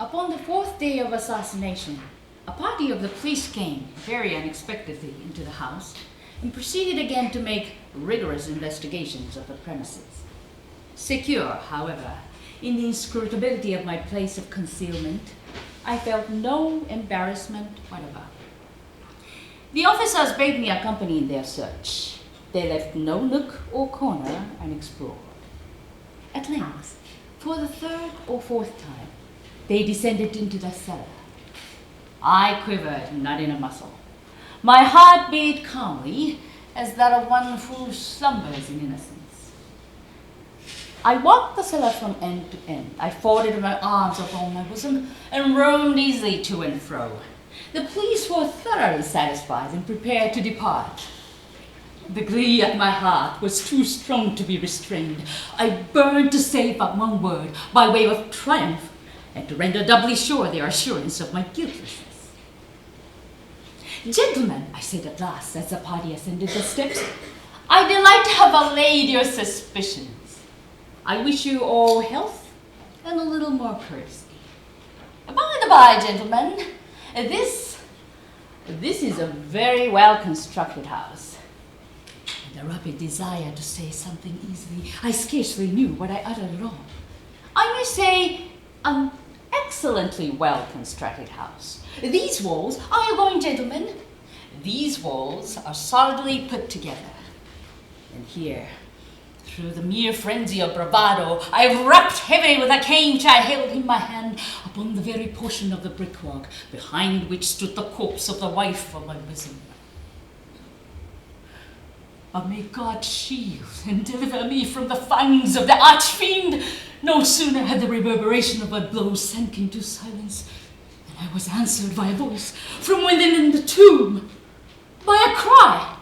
Upon the fourth day of assassination, a party of the police came very unexpectedly into the house and proceeded again to make rigorous investigations of the premises. Secure, however, in the inscrutability of my place of concealment, I felt no embarrassment whatever. The officers bade me accompany in their search. They left no nook or corner unexplored. At length, for the third or fourth time, they descended into the cellar. I quivered not in a muscle. My heart beat calmly as that of one who slumbers in innocence. I walked the cellar from end to end. I folded my arms upon my bosom and roamed easily to and fro. The police were thoroughly satisfied and prepared to depart. The glee at my heart was too strong to be restrained. I burned to say but one word by way of triumph and to render doubly sure their assurance of my guiltlessness. Gentlemen, I said at last as the party ascended the steps, I delight to have allayed your suspicions. I wish you all health and a little more courtesy. By the by, gentlemen, this is a very well-constructed house. In a rapid desire to say something easily, I scarcely knew what I uttered at all. I may say an excellently well-constructed house. These walls, are you going, gentlemen? These walls are solidly put together. And here, through the mere frenzy of bravado, I rapped heavily with a cane which I held in my hand upon the very portion of the brickwork behind which stood the corpse of the wife of my bosom. But may God shield and deliver me from the fangs of the arch-fiend. No sooner had the reverberation of my blows sank into silence than I was answered by a voice from within the tomb, by a cry.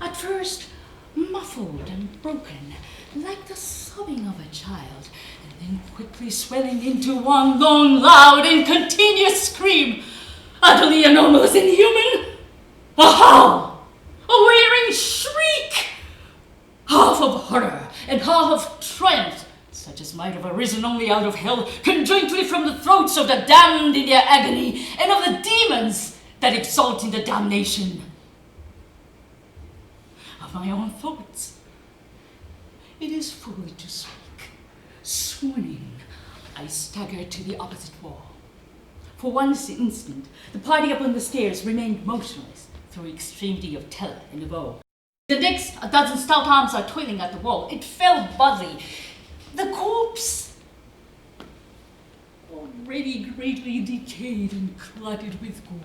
At first, muffled and broken, like the sobbing of a child, and then quickly swelling into one long, loud, and continuous scream, utterly anomalous and inhuman, a howl, a wailing shriek, half of horror and half of triumph, such as might have arisen only out of hell, conjointly from the throats of the damned in their agony, and of the demons that exult in the damnation. Of my own thoughts, it is folly to speak. Swooning, I staggered to the opposite wall. For one instant, the party upon the stairs remained motionless through extremity of terror and woe. The next, a dozen stout arms are toiling at the wall. It fell bodily. The corpse, already greatly decayed and clotted with gore,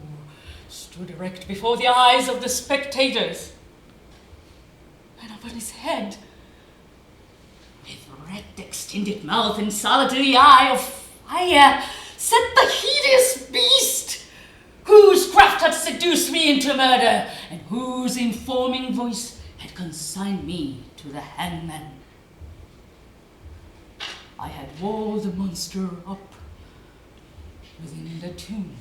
stood erect before the eyes of the spectators. And upon his head, with red extended mouth and solitary eye of fire, sat the hideous beast, whose craft had seduced me into murder, and whose informing voice had consigned me to the hangman. I had walled the monster up within the tomb.